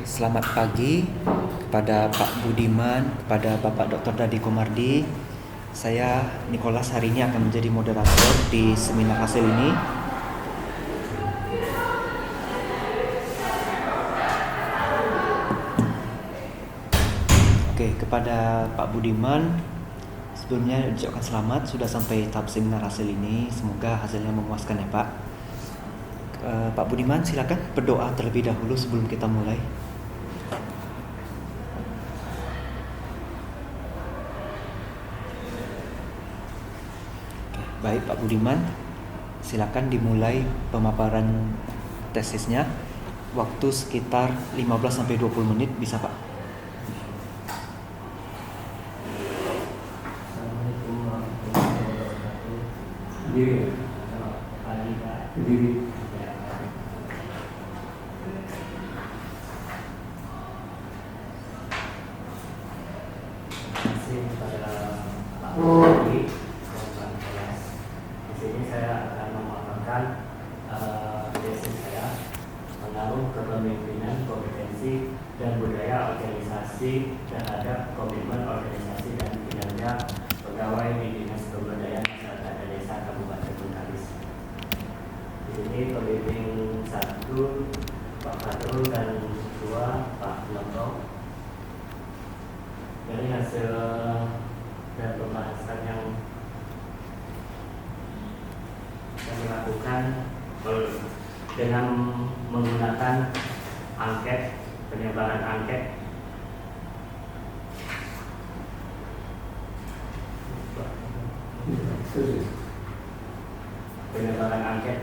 Selamat pagi kepada Pak Budiman, kepada Bapak Dr. Dadi Komardi. Saya Nicholas hari ini akan menjadi moderator di seminar hasil ini. Oke, kepada Pak Budiman, sebelumnya ucapkan selamat sudah sampai tahap seminar hasil ini. Semoga hasilnya memuaskan ya Pak. Pak Budiman, silakan berdoa terlebih dahulu sebelum kita mulai. Baik Pak Budiman, silakan dimulai pemaparan tesisnya. Waktu sekitar 15-20 menit bisa Pak. Assalamualaikum warahmatullahi wabarakatuh. Selamat pagi Pak. Ya. Terima kasih kepada Pak Budi dan Pak Nicholas. Di sini saya akan memaparkan tesis saya, pengaruh kepemimpinan, kompetensi dan budaya organisasi terhadap komitmen organisasi dan kinerja pegawai di Dinas Pemberdayaan Masyarakat dan Desa Kabupaten Bengkalis. Di sini pembimbing 1 Pak Fatul dan 2 Pak Noto. Dari hasil dan pembahasan yang kami lakukan dengan menggunakan angket, penyebaran angket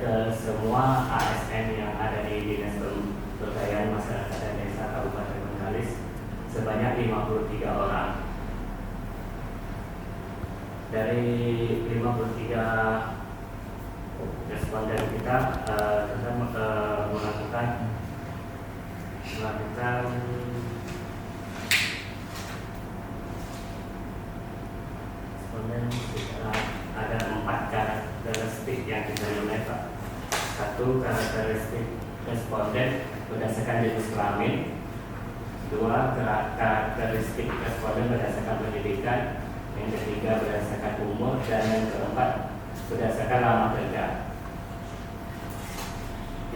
ke semua ASN yang ada di Dinas Pemberdayaan Masyarakat dan Desa Kabupaten Bengkalis sebanyak 53 orang. Dari 53 responden kita melakukan responden ada 4 karakteristik yang kita nilai Pak. 1, karakteristik responden berdasarkan jenis kelamin. 2, karakteristik responden berdasarkan pendidikan. Yang ketiga berdasarkan umur, dan yang keempat berdasarkan lama kerja.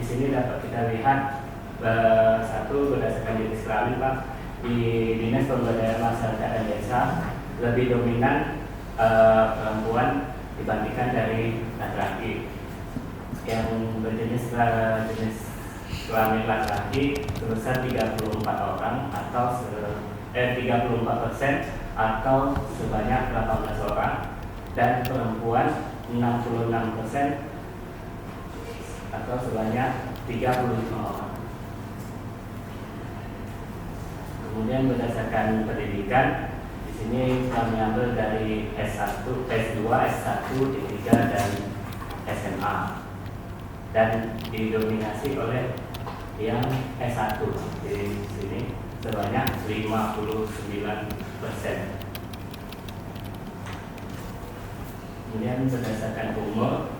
Di sini dapat kita lihat 1 berdasarkan jenis kelamin Pak. Di Dinas Pemberdayaan Masyarakat dan Desa lebih dominan perempuan dibandingkan dari laki-laki. Yang berjenis kelamin laki-laki sebesar 34 orang atau 34% atau sebanyak 18 orang, dan perempuan 66% atau sebanyak 35 orang. Kemudian berdasarkan pendidikan, di sini kami ambil dari S1, S2, S1, D3 dan SMA, dan didominasi oleh yang S1 di sini sebanyak 59%. Kemudian berdasarkan umur,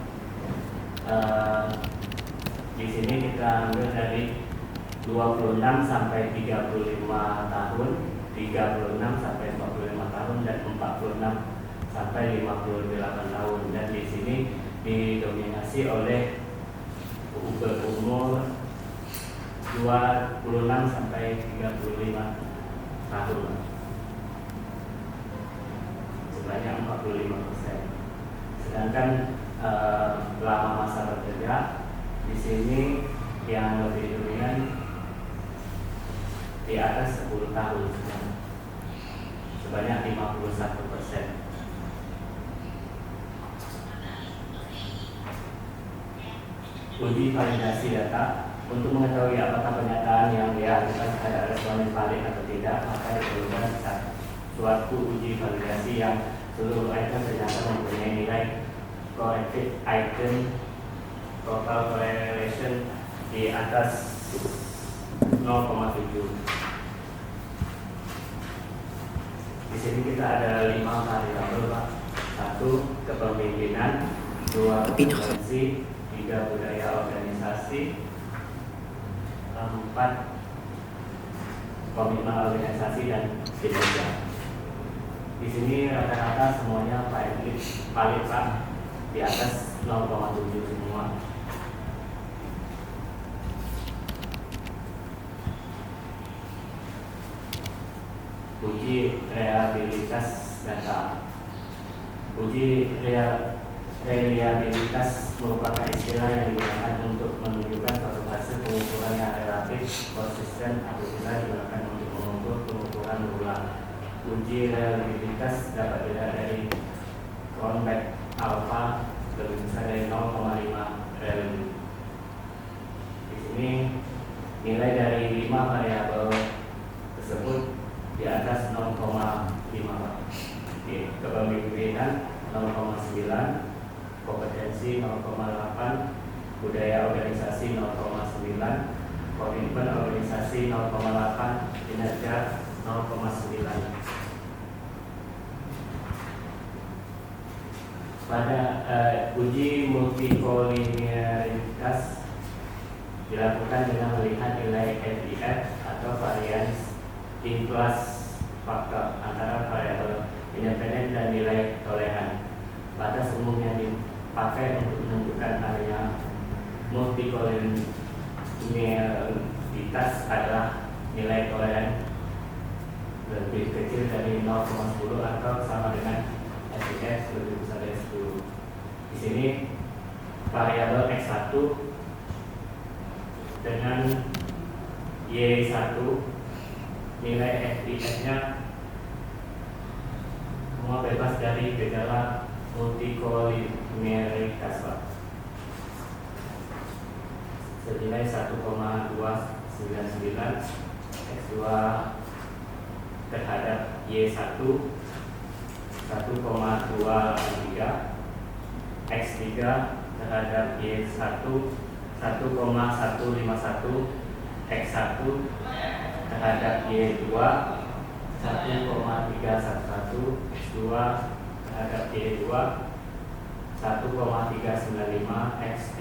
di sini kita ambil dari 26 sampai 35 tahun, 36 sampai 45 tahun, dan 46 sampai 58 tahun. Dan di sini didominasi oleh umur 26 sampai 35 tahun, sebanyak 45%. Sedangkan lama masa bekerja di sini yang lebih dominan di atas 10 tahun, sebanyak 51%. Uji validasi data. Untuk mengetahui apakah pernyataan yang diajukan terhadap responden valid atau tidak, maka diperlukan suatu uji validasi yang seluruh item ternyata mempunyai nilai corrected item total correlation di atas 0,7. Di sini kita ada 5 variabel Pak. 1, kepemimpinan. 2, kompetensi. 3, budaya organisasi. 4, komitmen organisasi dan kinerja. Di sini rata-rata semuanya paling Pak di atas 0,7 semua. Uji reliabilitas data. Uji reliabilitas merupakan istilah yang digunakan untuk menunjukkan suatu hasil pengukuran yang relatif konsisten apabila digunakan untuk mengukur pengukuran berulang. Uji reliabilitas dapat dilihat dari Cronbach alpha lebih besar dari 0,5 rel. Di sini nilai dari 5 variabel tersebut di atas 0,5. Kepemimpinan 0,9, kompetensi 0,8, budaya organisasi 0,9, komitmen organisasi 0,8, kinerja 0,9. Pada uji multikolinialitas dilakukan dengan melihat nilai FIF atau variance in class faktor antara variabel independen dan nilai toleran. Batas umum yang dipakai untuk menentukan adanya multikolinialitas adalah nilai toleran lebih kecil dari 0,10 atau sama dengan FIF lebih besar dari 10. Di sini variabel X1 dengan Y1 nilai FIF-nya semua bebas dari gejala multikolinialitas senilai 1,299 X2 terhadap Y1 1,283 X3 terhadap Y1 1,151 X1 terhadap Y2 1,311 X2 terhadap Y2 1,395 X3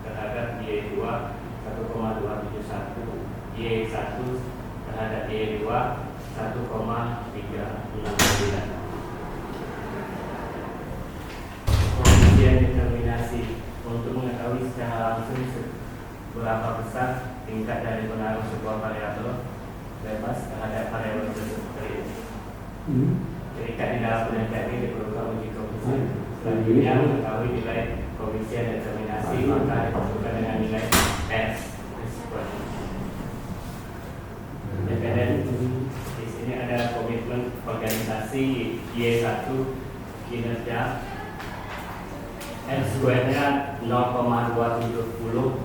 terhadap Y2 1,271 Y1 terhadap Y2 1,369. Pembuktian determinasi untuk mengetahui secara langsung berapa besar tingkat dari pengaruh sebuah variabel bebas terhadap variabel tersebut. Terikat di dalam penelitian ini diperlukan uji koefisien. Selanjutnya mengetahui nilai koefisien determinasi maka ditentukan dengan nilai S. Independen. Di sini ada komitmen organisasi Y1 kinerja X2-nya 0,270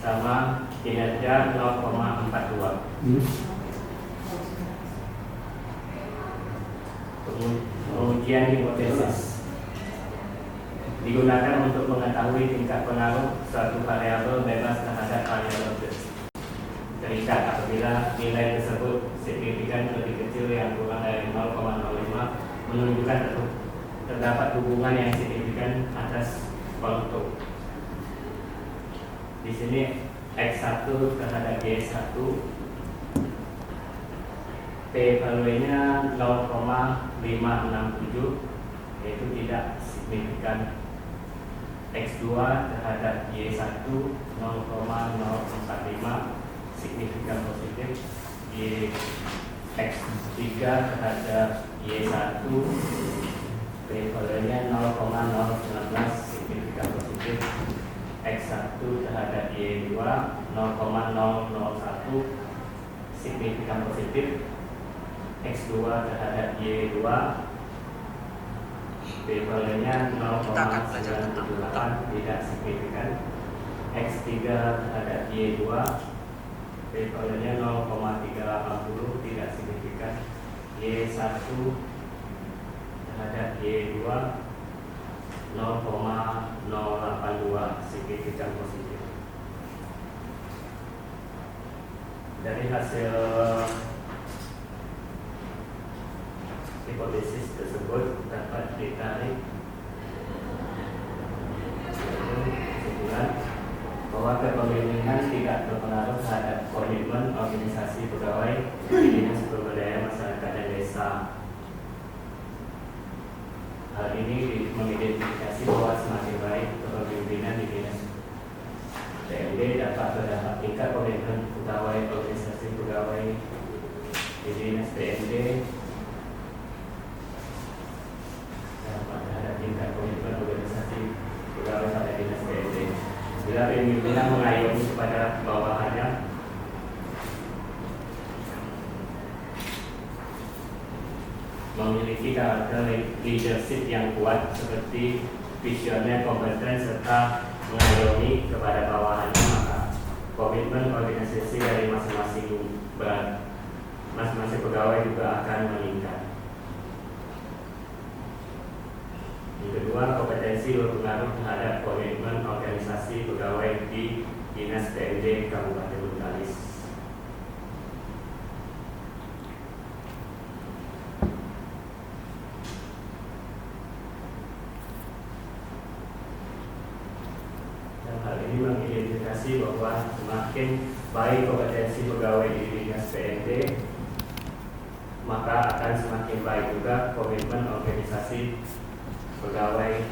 sama kinerja 0,42. Pengujian hipotesis digunakan untuk mengetahui tingkat pengaruh suatu variabel bebas terhadap variabel terikat apabila nilai tersebut signifikan lebih kecil yang kurang dari 0,05 menunjukkan terdapat hubungan yang signifikan atas kontur. Di sini X1 terhadap Y1 P-value-nya 0,567 yaitu tidak signifikan. X2 terhadap Y1 0,045 signifikan positif. X3 terhadap Y1 P-value-nya 0,019 signifikan positif. X1 terhadap Y2 0,001 signifikan positif. X2 terhadap Y2 P-value-nya 0,978 tidak signifikan. X3 terhadap Y2 P-value-nya 0,380 tidak signifikan. Y1 terhadap Y2 0,082 signifikan positif. Dari hasil hipotesis tersebut dapat ditarik kesimpulan bahwa kepemimpinan tidak berpengaruh terhadap komitmen organisasi pegawai ini mengidentifikasi bahwa semakin baik kepemimpinan di dinas PMD dapat berdampak tingkat komitmen pegawai organisasi pegawai di dinas PMD dapat terhadap tingkat komitmen organisasi pegawai pada dinas PMD. Bila pimpinan mengayomi kepada bawahannya memiliki karakter leadership yang kuat seperti visioner, kompeten, serta mengayomi kepada bawahannya, maka komitmen organisasi dari masing-masing pegawai juga akan meningkat. Yang kedua, kompetensi berpengaruh terhadap komitmen organisasi pegawai di Dinas PMD Kabupaten Bengkalis. Mengidentifikasi bahwa semakin baik kompetensi pegawai di dinas PMD, maka akan semakin baik juga komitmen organisasi pegawai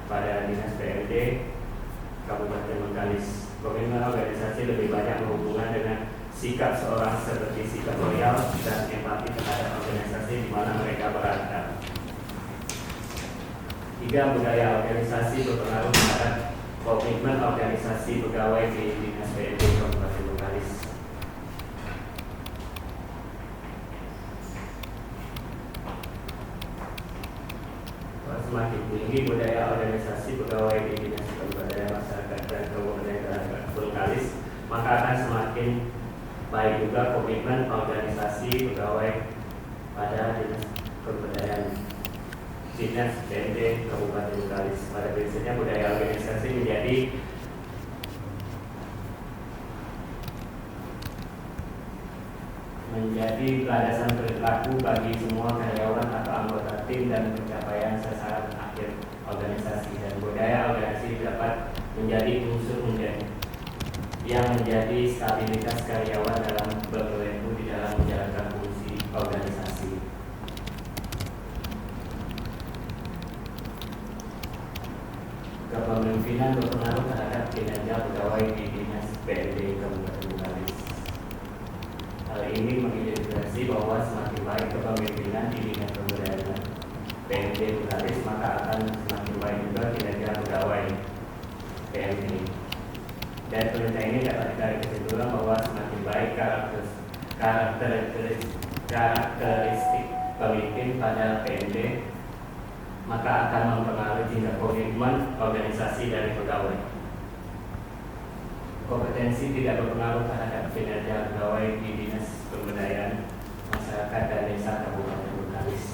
pada dinas PMD Kabupaten Bengkalis. Komitmen organisasi lebih banyak berhubungan dengan sikap seorang seperti sikap loyal dan empati terhadap organisasi di mana mereka berada. Tiga, budaya organisasi berpengaruh terhadap komitmen organisasi pegawai di dinas PMD Kabupaten Bengkalis. Semakin tinggi budaya organisasi pegawai di dinas Kabupaten Masyarakat dan Kabupaten Bengkalis, maka akan semakin baik juga komitmen organisasi pegawai pada dinas kebudayaan dinas PMD Kabupaten Bengkalis. Pada prinsipnya budaya organisasi menjadi landasan perilaku bagi semua karyawan atau anggota tim dan pencapaian sasaran akhir organisasi, dan budaya organisasi dapat menjadi unsur yang menjadi stabilitas karyawan dalam berkecimpung di dalam menjalankan fungsi organisasi. Kepemimpinan berpengaruh terhadap kinerja pegawai di dinas PMD Kabupaten Bengkalis. Hal ini mengidentifikasi bahwa semakin baik kepemimpinan di dinas kebudayaan PMD Bengkalis, maka akan semakin baik juga kinerja pegawai PMD. Dan perintah ini dapat ditarik kesimpulan bahwa semakin baik karakteristik pemimpin pada PMD, maka akan mempengaruhi tingkat komitmen organisasi dari pegawai. Kompetensi tidak berpengaruh terhadap kinerja pegawai di Dinas Pemberdayaan Masyarakat dan Desa Kabupaten Bengkalis.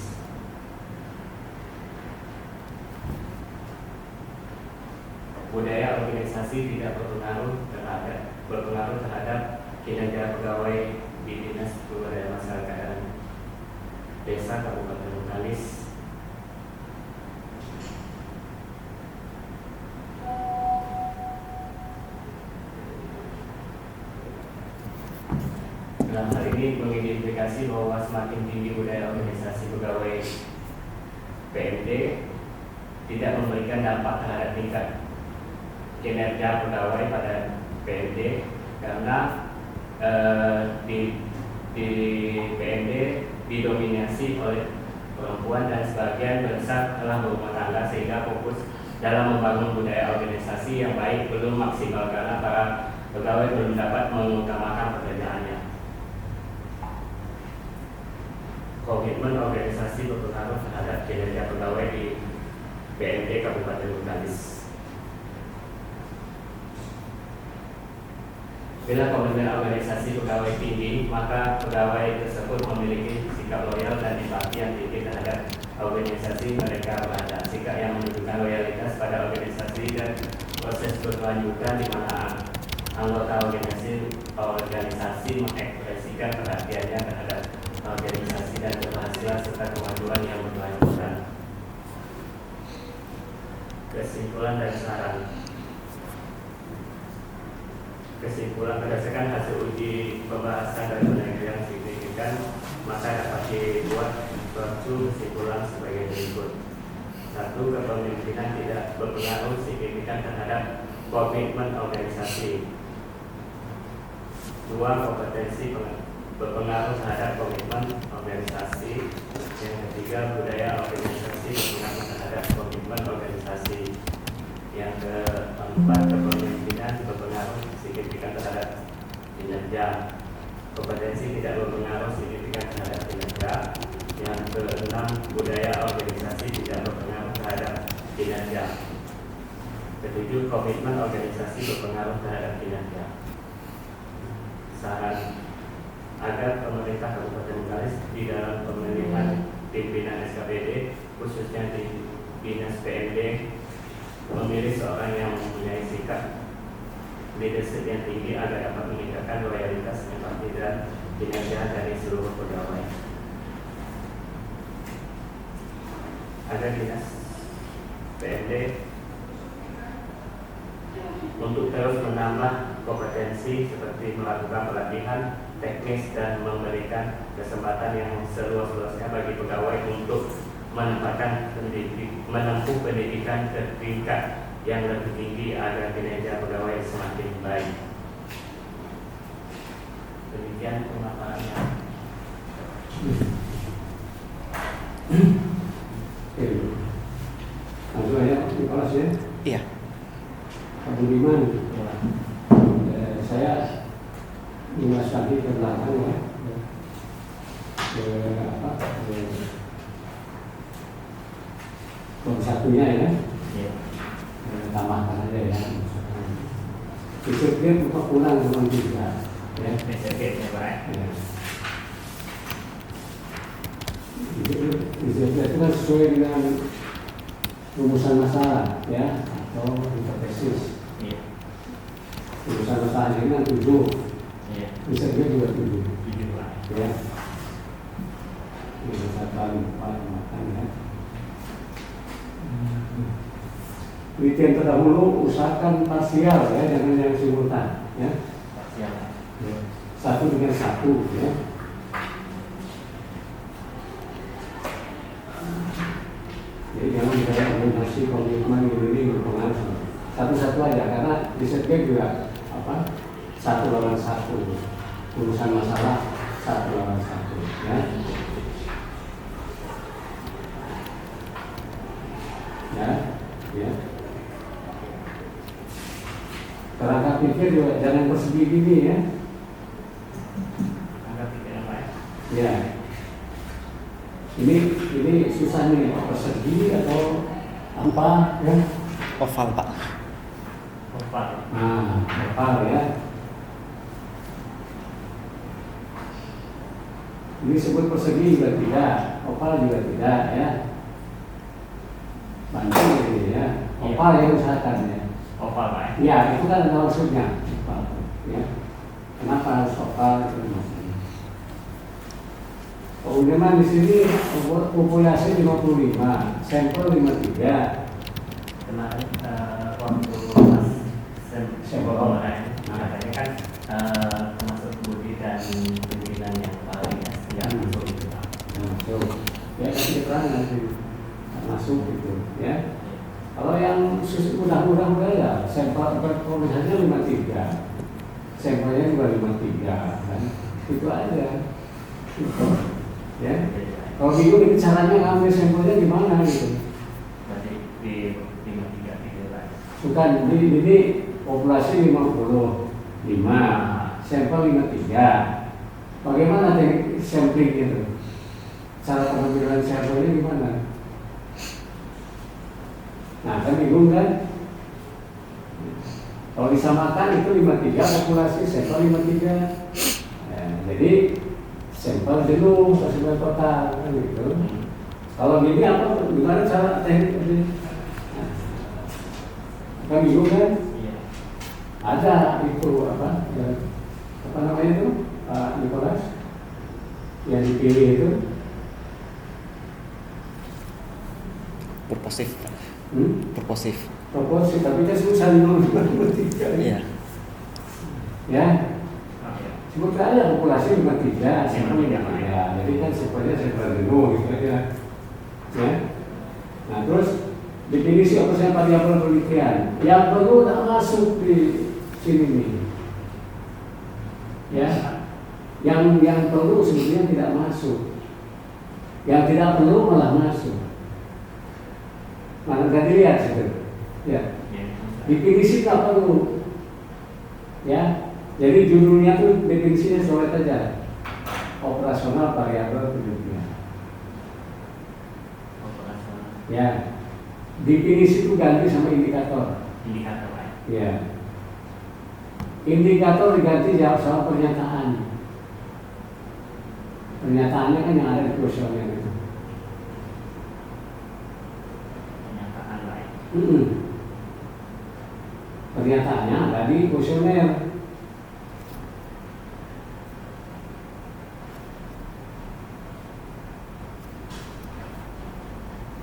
Budaya organisasi tidak berpengaruh terhadap kinerja pegawai di Dinas Pemberdayaan Masyarakat dan Desa Kabupaten Bengkalis. Dalam hal ini mengidentifikasi bahwa semakin tinggi budaya organisasi pegawai PMD tidak memberikan dampak terhadap tingkat kinerja pegawai pada PMD, karena di PMD didominasi oleh perempuan dan sebagian besar telah berumah tangga, sehingga fokus dalam membangun budaya organisasi yang baik belum maksimal karena para pegawai belum dapat mengutamakan pekerjaannya. Komitmen organisasi berpengaruh terhadap kinerja pegawai di PMD Kabupaten Bengkalis. Bila komitmen organisasi pegawai tinggi, maka pegawai tersebut memiliki sikap loyal dan empati yang tinggi terhadap organisasi mereka berada. Sikap yang menunjukkan loyalitas pada organisasi dan proses berkelanjutan di mana anggota organisasi mengekspresikan perhatiannya terhadap organisasi dan keberhasilan serta kemajuan yang berkelanjutan. Kesimpulan dan saran. Kesimpulan: berdasarkan hasil uji pembahasan dan penilaian yang signifikan, maka dapat dibuat suatu kesimpulan sebagai berikut. Satu, kepemimpinan tidak berpengaruh signifikan terhadap komitmen organisasi. Dua, kompetensi berpengaruh terhadap komitmen organisasi. Yang ketiga, budaya organisasi berpengaruh terhadap komitmen organisasi. Yang keempat, kepemimpinan berpengaruh signifikan terhadap kinerja. Kompetensi tidak berpengaruh signifikan terhadap kinerja. Yang keenam, budaya organisasi tidak berpengaruh terhadap kinerja. Ketujuh, komitmen organisasi berpengaruh terhadap kinerja. Saran agar pemerintah Kabupaten Bengkalis di dalam pemilihan pimpinan SKPD, khususnya di Dinas PMD, memilih seorang yang mempunyai sikap leadership yang tinggi agar dapat meningkatkan loyalitas, empati, dan kinerja dari seluruh pegawai. Agar Dinas PMD untuk terus menambah kompetensi seperti melakukan pelatihan teknis dan memberikan kesempatan yang seluas-luasnya bagi pegawai untuk menempuh pendidikan ke tingkat yang lebih tinggi agar kinerja pegawai semakin baik. Demikian pemaparannya. Langsung aja di kelas ya. Iya. Pak Budiman, saya ingat tadi ke belakang ya, satunya ya, tambahkan aja ya. Besok dia buka pulang memang juga, ya. Besok ya, Pak. Besok itu kan sesuai dengan rumusan masalah, ya, atau hipotesis. Rumusan masalah ini kan 7, bisa juga 7, ya. Ini kali 4 makan ya. Kriteria terdahulu usahakan parsial ya, jangan yang simultan ya. Parsial. Ya. 1 dengan 1 ya. Jadi jangan ada kombinasi komitmen ini berpengaruh. Satu-satu aja karena di setback juga apa? 1 lawan 1. Urusan masalah 1 lawan 1 ya. Ya. Kerangka pikir juga jangan persegi gini ya. Kerangka pikir apa ya? Ya. Ini susah nih, persegi atau apa ya? Oval, Pak. Oval. Nah, oval ya. Ini sebut persegi juga tidak, oval juga tidak ya. Bantu ini ya. Oval yang usahakan ya. Oval, Pak. Ya, itu kan ada maksudnya. Ya. Kenapa harus oval itu maksudnya? Kemudian di sini populasi 55, sampel 53. Kemarin waktu pas sampel kemarin, katanya kan termasuk budi dan pimpinan yang paling yang masuk itu, Pak. Masuk. Ya, nanti terang nanti masuk itu ya. Kalau yang mudah-mudah ya, sampel populasinya 53, sampelnya juga 53 kan, itu aja. Ya, kalau bingung ini caranya ngambil sampelnya gimana gitu? Berarti di 53 itu, Pak. Bukan, ini populasi 55, sampel 53. Bagaimana teknik sampling itu? Cara pengambilan sampelnya gimana? Nah, kan bingung kan? Kalau disamakan itu 53, populasi sampel 53. Jadi sampel jenuh sesuai total kan gitu. Kalau gini apa? Gimana cara teknik ini? Kan bingung kan? Iya. Ada itu apa? Apa namanya itu? Pak Nicholas yang dipilih itu? Purposif. Purposif. Proporsi, tapi kan susah 53. Iya. Ya. Sebut aja populasi 53, sampel 53. Jadi kan sampelnya sampel jenuh gitu aja. Ya. Nah terus definisi operasional variabel penelitian yang perlu tak masuk di sini nih, ya. Yang perlu sebetulnya tidak masuk, yang tidak perlu malah masuk. Mana tadi lihat situ, ya. Definisi tak perlu, ya. Jadi judulnya tuh definisinya soal aja, operasional variabel penelitian. Operasional. Ya, definisi itu ganti sama indikator. Indikator. Ya, indikator diganti jawab sama pernyataan. Pernyataannya kan yang ada di kuesioner itu. Pernyataan lain. Pernyataannya ada di kuesioner.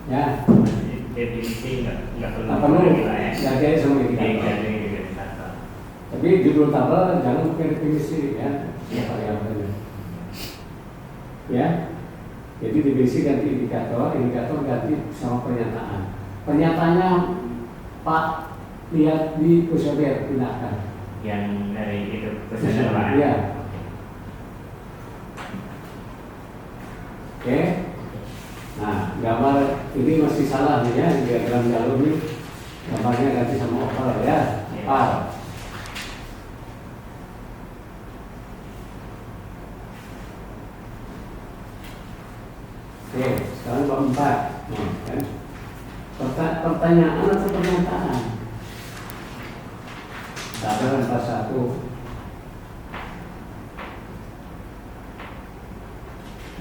Ya. Definisi nggak perlu. Apa perlu? Ya. Ganti sama indikator. Ganti indikator. Tapi judul tabel jangan pakai definisi ya. Ya. Variabelnya. Ya. Jadi definisi ganti indikator, indikator ganti sama pernyataan. Pernyataannya Pak lihat di kuesioner pindahkan. Yang dari itu kuesioner lain. Iya. Oke. Nah, gambar ini masih salah nih ya, diagram jalur ini gambarnya ganti sama oval ya. Oval. Oke, sekarang bab 4. Nah, kan? Pertanyaan atau pernyataan? Tabel 41.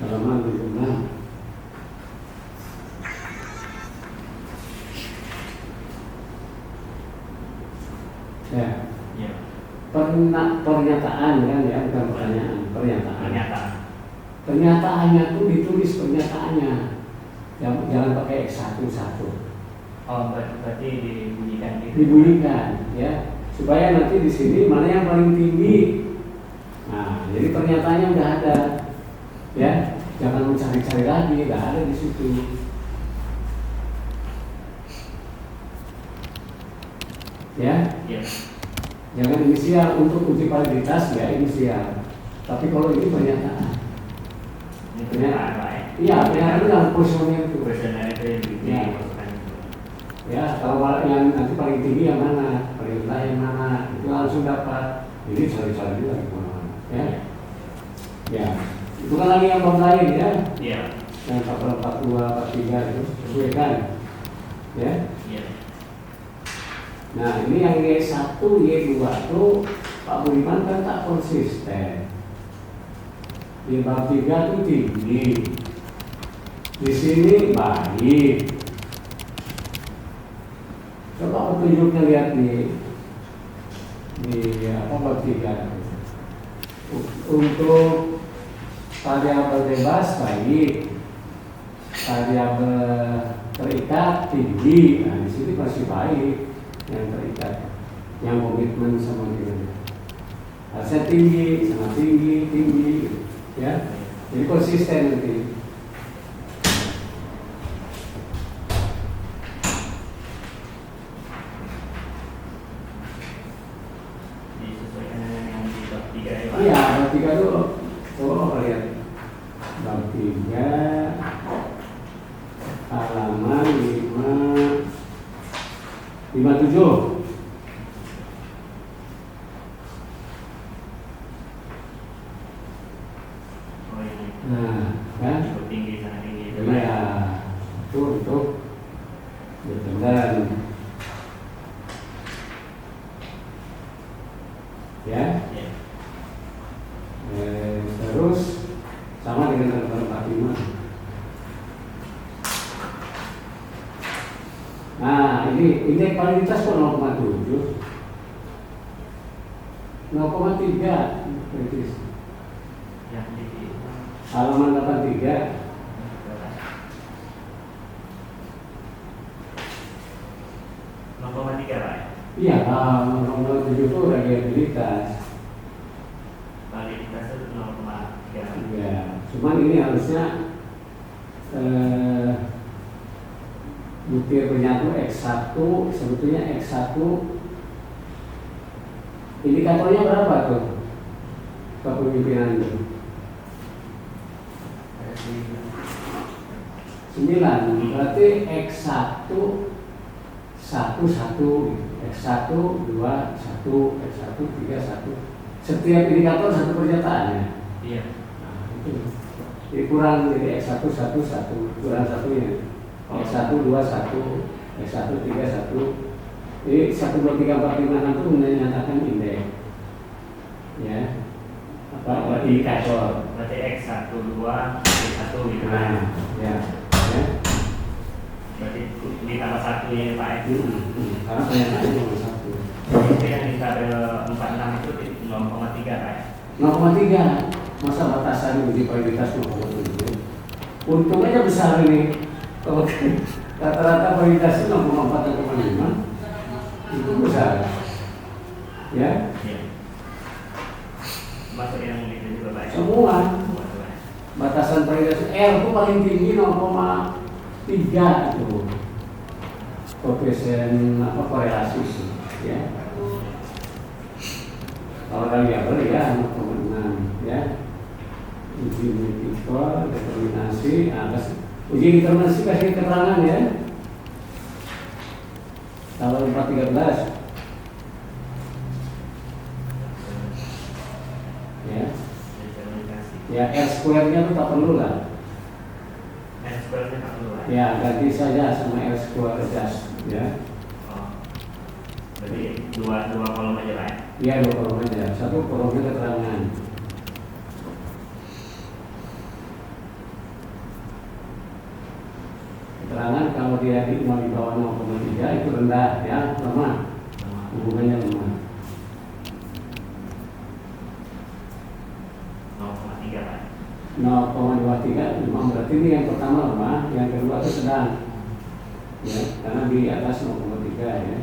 Halaman 76. Ya. Ya. Pernyataan kan ya, bukan pertanyaan, pernyataan. Pernyataan. Pernyataannya tuh ditulis pernyataannya. Jangan pakai X1 satu. Oh, berarti dibunyikan gitu. Dibunyikan ya, supaya nanti di sini mana yang paling tinggi. Nah, jadi pernyataannya udah ada. Ya, jangan mencari-cari lagi, udah ada di situ. Ya. Ya. Jangan inisial untuk uji validitas ya inisial. Tapi kalau ini pernyataan. Ini pernyataan lain. Iya, pernyataan itu dalam kuesioner itu. Kuesioner itu yang Ya. dimasukkan. Ya, kalau yang nanti paling tinggi yang mana, paling rendah yang mana, itu langsung dapat. Jadi cari-cari juga di mana-mana. Ya. Ya. Itu kan lagi yang bab lain ya. Iya. Yang 42, 43 itu sesuaikan. Ya. Iya. Nah, ini yang Y1, Y2 itu Pak Budiman kan tak konsisten. Di bab 3 itu tinggi. Di sini baik. Coba petunjuknya lihat di apa bab 3. Untuk variabel bebas baik. Variabel terikat tinggi. Nah, di sini masih baik. Yang terikat, yang komitmen sama dia, harusnya tinggi, sama tinggi, ya. Jadi konsisten nanti. Disesuaikan dengan yang di bab 3 ya, Pak. Iya, bab 3 itu, coba lihat, bab 3 halaman 57. Oh, ini. Nah, kan? Cukup tinggi, sangat tinggi. Itu, Pak. Iya, itu untuk bertengkar. Ya. Ya. Terus sama dengan tempat 45. Nah, ini indeks validitas kok 0,7. 0,3 kritis. Yang di Halaman 83. 0,3 Pak. Iya, 0,7 itu reliabilitas. Validitas itu 0,3. Ya, cuman ini harusnya butir penyatu X1 sebetulnya X1 indikatornya berapa tuh kepemimpinan itu? 9, berarti X1 1 1 X1 2 1 X1 3 1 setiap indikator satu pernyataan ya. Iya. Nah, itu jadi kurang, jadi X1 1 1 kurang satunya X1 2 1 X1 3 1 jadi 1 2 3 4 5 6 itu menyatakan indeks ya apa indikator. Berarti X1 2 X1 gitu kan. Nah, ya. Berarti ditambah 1 ya Pak. Karena pernyataannya cuma 1. Itu yang di tabel 46 itu 0,3 Pak. 0,3 masa batasan uji validitas 0,7. Untung aja besar ini. Kalau rata-rata validitasnya 0,4 atau 0,5 itu besar. Ya, Iya. Masuk yang itu juga Pak. semua Semua tuh, Pak. batasan validasi R itu paling tinggi 0,3 itu koefisien apa korelasi itu, ya. Kalau variabel ya 0,6 ya. Uji multiple determinasi atas uji determinasi kasih keterangan ya. Kalau 413 ya. Determinasi. Ya R square-nya itu tak perlu lah. R square-nya tak perlu Pak. Ya ganti saja sama R square just ya. Oh. Berarti dua kolom aja Pak. Ya 2 kolom aja. 1 kolomnya keterangan. Keterangan kalau dia di bawah 0,3 itu rendah ya, lemah. Hubungannya lemah. 0,3 Pak. 0,23 lemah berarti ini yang pertama lemah, yang kedua itu sedang. Ya, karena di atas 0,3 ya.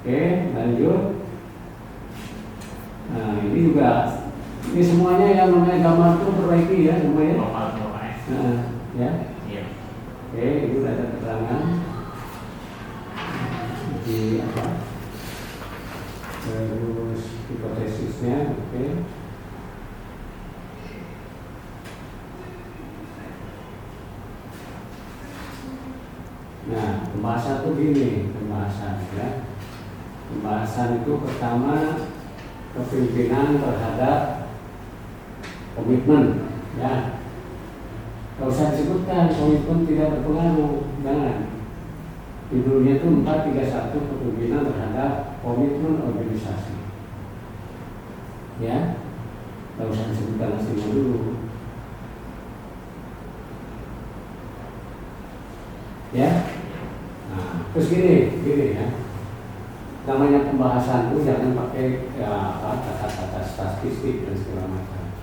Oke, lanjut. Nah, ini juga ini semuanya yang namanya gambar itu perbaiki ya semuanya. Lokal semua Pak. Nah, ya. Iya. Oke, itu ada keterangan di apa? Terus hipotesisnya, oke. Nah, pembahasan tuh gini, pembahasan ya. Pembahasan itu pertama kepemimpinan terhadap komitmen, ya. Kalau usah disebutkan komitmen tidak berpengaruh, jangan. Judulnya itu 431 kepemimpinan terhadap komitmen organisasi. Ya, kalau usah disebutkan aslinya dulu. Ya, nah, terus gini ya. Namanya pembahasan itu jangan pakai ya, kata-kata statistik dan segala macam.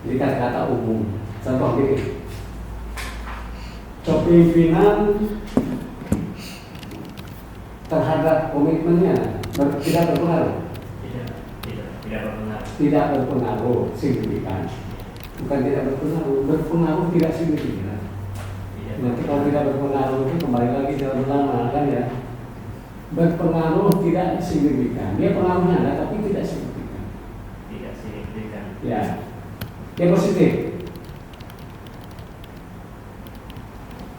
Jadi kata-kata umum. Contoh gini, kepemimpinan terhadap komitmennya tidak berpengaruh. Tidak berpengaruh. Tidak berpengaruh signifikan. Bukan tidak berpengaruh, berpengaruh tidak signifikan. Nanti kalau tidak berpengaruh itu kembali lagi dalam lama kan ya. Berpengaruh tidak signifikan. Dia pengaruhnya ada tapi tidak signifikan. Tidak signifikan. Ya. Yang positif.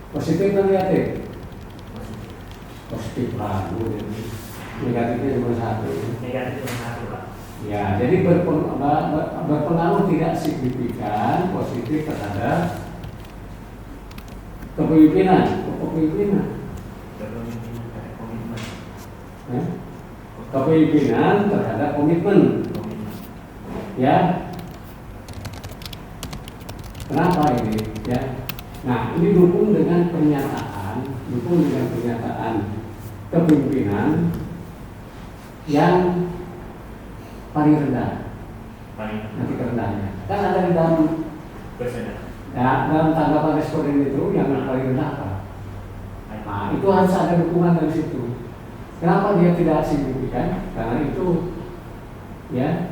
Positif dan negatif. Positif lah. Negatifnya cuma 1. Negatif cuma 1 Pak. Ya, jadi berpengaruh tidak signifikan positif terhadap kepemimpinan. Kepemimpinan terhadap komitmen. Ya. Kepemimpinan terhadap komitmen. Ya. Kenapa ini? Ya. Nah, ini dukung dengan pernyataan kepemimpinan yang paling rendah. Nanti kerendahnya. Kan ada di dalam dalam tanggapan responden itu yang paling rendah apa? Nah, itu harus ada dukungan dari situ. Kenapa dia tidak signifikan? Karena itu, ya,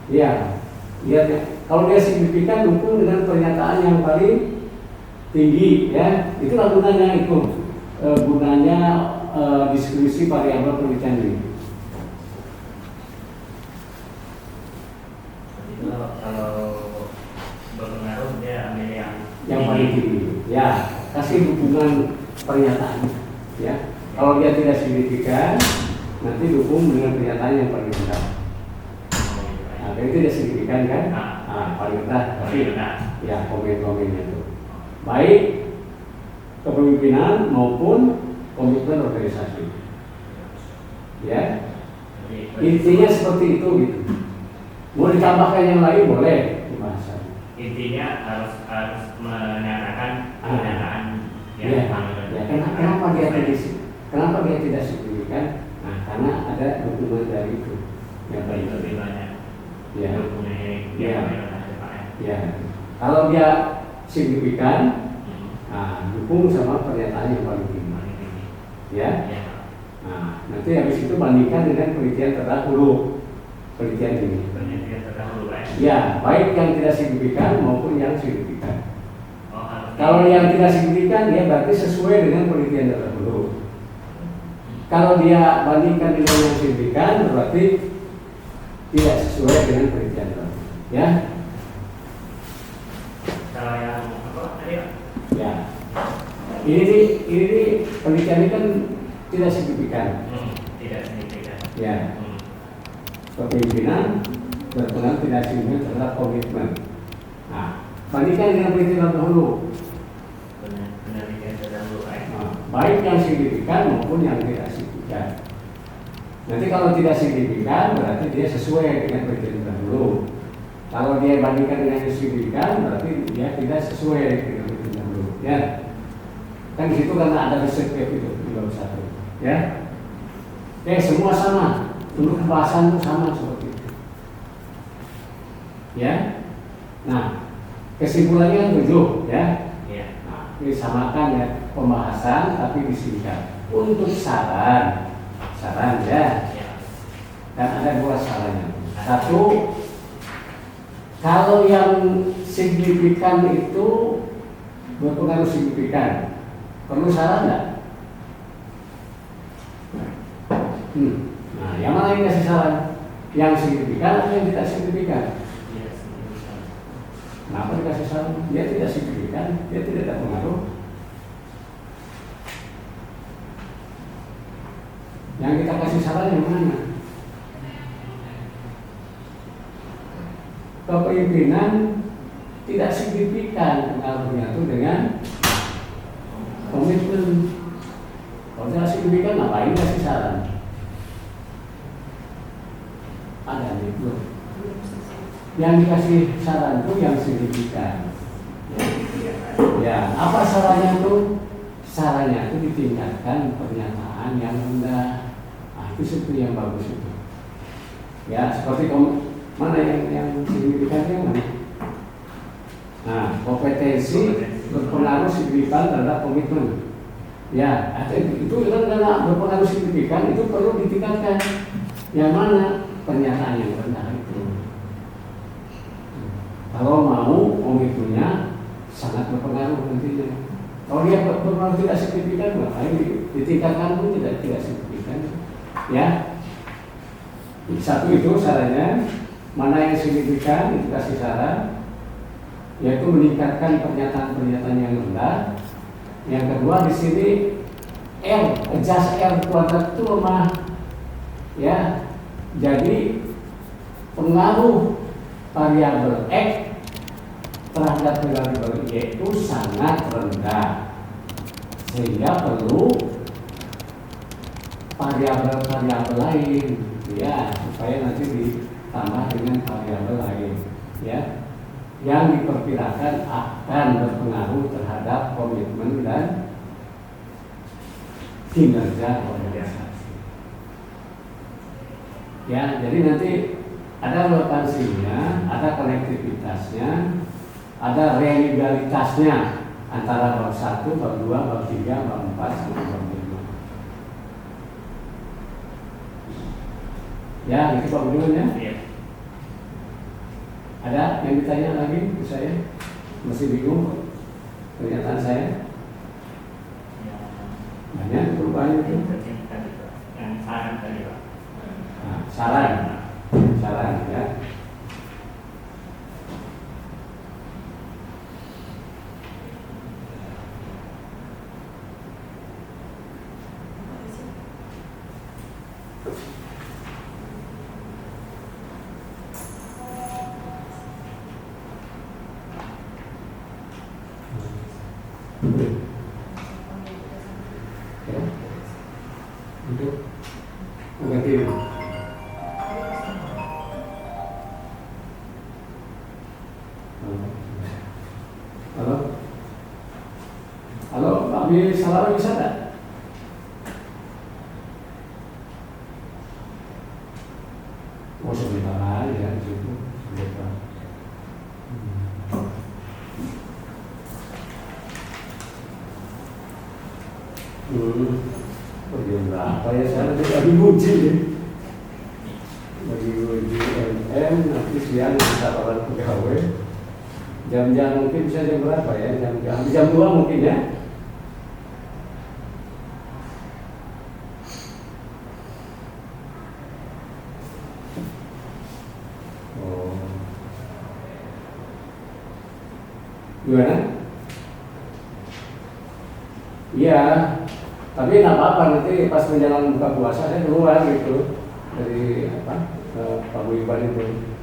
iya. Lihat ya, kalau dia signifikan dukung dengan pernyataan yang paling tinggi ya. Itulah gunanya itu, gunanya diskusi variabel penelitian ini. Jadi kalau berpengaruh dia ambil Yang paling tinggi ya, kasih dukungan pernyataan ya. Kalau dia tidak signifikan, nanti dukung dengan pernyataan yang paling rendah. Nah, itu tidak signifikan kan? Paling rendah, tapi ya komen-komennya itu baik kepemimpinan maupun komitmen organisasi. Ya, intinya seperti itu gitu. Mau ditambahkan yang lain boleh dibahas. Intinya harus menyatakan pernyataan Ya, yang kenapa dia tidak signifikan? Nah, karena ada dukungan dari itu yang paling lebih banyak. ya. Ya. Ya, kalau dia signifikan, dukung sama pernyataan yang paling tinggi. Ya, nah nanti habis itu bandingkan dengan penelitian terdahulu, penelitian ini. Penelitian terdahulu, Ya, baik yang tidak signifikan maupun yang signifikan. Oh, Kalau yang tidak signifikan, dia berarti sesuai dengan penelitian terdahulu. Kalau dia bandingkan dengan yang signifikan, berarti tidak sesuai dengan penelitian terdahulu. Ya. Kalau yang apa tadi Pak? Ya, ini penelitian ini kan tidak signifikan. Tidak signifikan. Ya, kepemimpinan berpengaruh tidak signifikan terhadap komitmen. Nah, bandingkan dengan penelitian terdahulu. Penelitian terdahulu, Baik yang signifikan maupun yang tidak signifikan. Nanti kalau tidak signifikan berarti dia sesuai dengan penelitian terdahulu. Kalau dia bandingkan dengan yang signifikan berarti dia tidak sesuai dengan penelitian terdahulu. Ya, kan di situ karena ada restriktif itu di bab 1. Ya, semua sama. Untuk pembahasan itu sama seperti itu. Ya, nah kesimpulannya 7 ya. Nah, disamakan ya pembahasan tapi disingkat. Untuk saran ya. Dan ada 2 sarannya. 1, kalau yang signifikan itu berpengaruh signifikan, perlu saran nggak? Nah, yang mana yang kasih saran? Yang signifikan atau yang tidak signifikan? Kenapa dikasih saran? Dia tidak signifikan, dia tidak ada pengaruh. Yang kita kasih saran yang mana? Kepemimpinan tidak signifikan pengaruhnya itu dengan komitmen. Kalau tidak signifikan, ngapain kasih saran? Ada itu. Yang dikasih saran itu yang signifikan. Ya, apa sarannya itu? Sarannya itu ditingkatkan pernyataan yang rendah. Nah, itu yang bagus itu. Ya, seperti mana yang signifikan yang mana? Nah, kompetensi berpengaruh signifikan terhadap komitmen. Ya, itu karena berpengaruh signifikan itu perlu ditingkatkan. Yang mana? Pernyataan yang rendah itu. Kalau mau komitmennya sangat berpengaruh nantinya. Kalau dia berpengaruh tidak signifikan, makanya ditingkatkan pun tidak signifikan. Ya, 1 itu sarannya. Mana yang signifikan itu kasih saran, yaitu meningkatkan pernyataan-pernyataan yang rendah. Yang kedua di sini adjust R kuadrat itu lemah. Ya, jadi pengaruh variabel X terhadap variabel Y itu sangat rendah, sehingga perlu variabel-variabel lain, ya, supaya nanti ditambah dengan variabel lain, ya, yang diperkirakan akan berpengaruh terhadap komitmen dan kinerja organisasi. Ya, jadi nanti ada relevansinya, ada konektivitasnya, ada reliabilitasnya antara bab 1, bab 2, bab 3, bab 4 sampai bab 5. Ya, itu Pak Budiman ya. Ada yang ditanya lagi ke saya? Masih bingung pernyataan saya? Banyak perubahan itu. Yang saran tadi Pak. Nah, saran ya. Ya. Untuk mengganti. Halo, halo, Pak Bi Salah bisa tak? Oh sebentar aja di situ, sebentar. Jam berapa ya saya lagi uji ya. Lagi uji MM, nanti siang kita orang pegawai. Jam-jam mungkin bisa jam berapa ya? Jam 2 mungkin ya. Oh. Gimana? Iya. Tapi nggak apa-apa, nanti pas menjelang buka puasa saya keluar gitu dari paguyuban itu.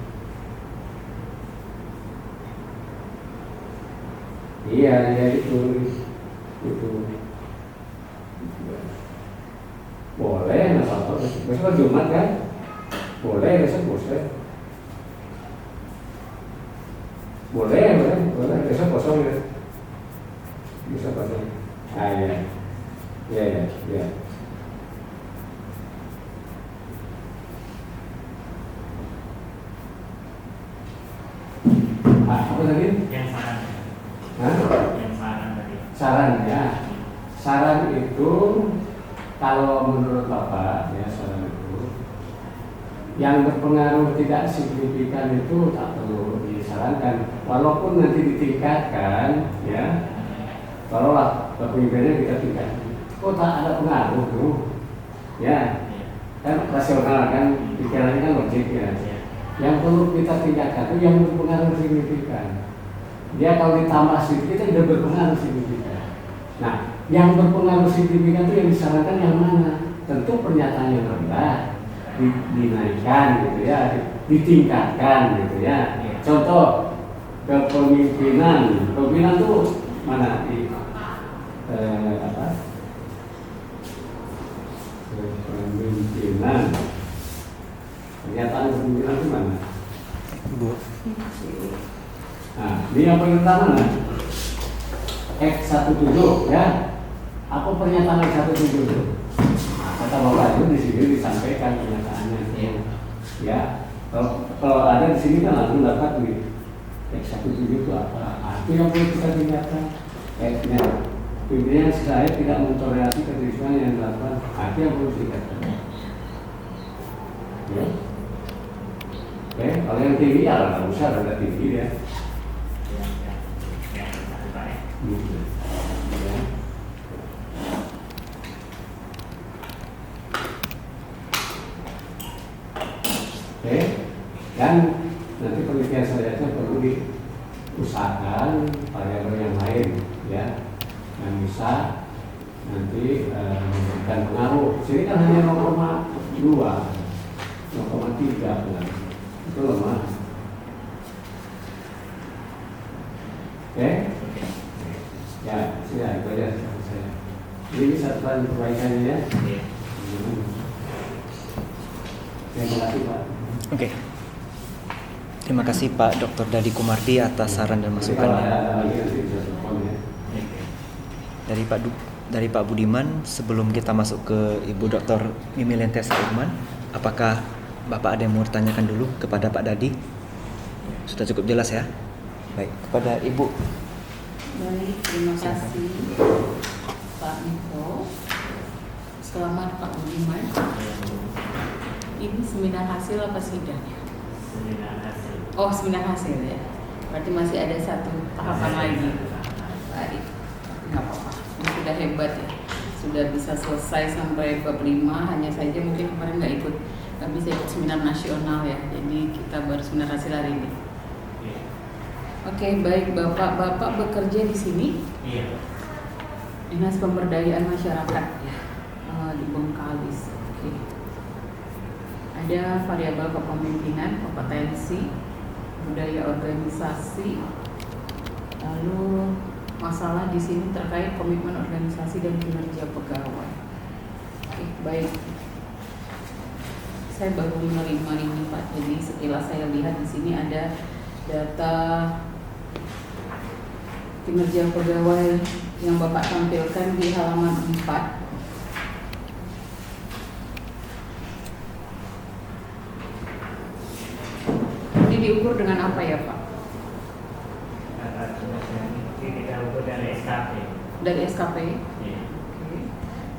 Iya itu. Boleh, nggak apa-apa. Besok kan Jumat kan? Boleh, besok. Boleh, besok kosong ya. Besok kosong. Iya. Apa tadi? Yang saran. Hah? Yang saran tadi. Saran ya. Saran itu kalau menurut Bapak ya, saran itu yang berpengaruh tidak signifikan itu tak perlu disarankan. Walaupun nanti ditingkatkan ya. Taruhlah kepemimpinannya kita tingkatkan. Kok tak ada pengaruh tuh? Ya, kan rasional kan, pikirannya kan logik ya. Yang perlu kita tingkatkan itu yang berpengaruh signifikan. Dia kalau ditambah sedikit itu udah berpengaruh signifikan. Nah, yang berpengaruh signifikan itu yang disarankan yang mana? Tentu pernyataan yang rendah dinaikkan gitu ya, ditingkatkan gitu ya. Contoh kepemimpinan tuh mana di kepemimpinan, pernyataan kepemimpinan itu mana? Bu. Nah, ini yang paling utama nah. X17 ya. Apa pernyataan X17 itu? Nah, kata Bapak itu di sini disampaikan pernyataannya. Ya. Kalau ada di sini kan langsung dapat nih. X17 itu apa? Itu yang perlu kita tingkatkan. X-nya. Pimpinan saya tidak mentoleransi keterisman yang dilakukan. Itu yang perlu ditingkatkan. Ya. Oke, kalau yang tinggi ya nggak usah ada tinggi ya. Gitu. Ya. Oke, dan nanti penelitian saya perlu diusahakan variabel yang lain ya, yang bisa nanti memberikan pengaruh. Sini kan hanya 0,2, 0,3 bulan. Itu lemah. Oke? Ya, itu aja saya. Ini satu perbaikannya ya. Terima kasih Pak. Oke. Terima kasih Pak Dr. Dadi Kumardi atas saran dan masukannya. Dari Pak Budiman, sebelum kita masuk ke Ibu Dr. Mimi Lentesa Irman, apakah Bapak ada yang mau tanyakan dulu kepada Pak Dadi? Sudah cukup jelas ya? Baik, kepada Ibu. Baik, terima kasih Pak Niko. Selamat Pak Budiman. Ini seminar hasil apa sidang ya? seminar hasil. Oh, seminar hasil ya. Berarti masih ada satu tahapan lagi. Baik, nggak apa-apa. Ini sudah hebat ya. Sudah bisa selesai sampai bab 5. Hanya saja mungkin kemarin nggak bisa ikut seminar nasional ya. Jadi kita baru seminar hasil hari ini. Iya. Oke, baik Bapak bekerja di sini. Iya. Dinas Pemberdayaan Masyarakat ya, di Bengkalis. Oke. Ada variabel kepemimpinan, kompetensi, budaya organisasi. Lalu masalah di sini terkait komitmen organisasi dan kinerja pegawai. Oke, baik. Saya baru menerima ini Pak. Jadi setelah saya lihat di sini ada data kinerja pegawai yang Bapak tampilkan di halaman 4. Ini diukur dengan apa ya Pak? Ini kita ukur dari SKP. Dari SKP? Iya. Oke.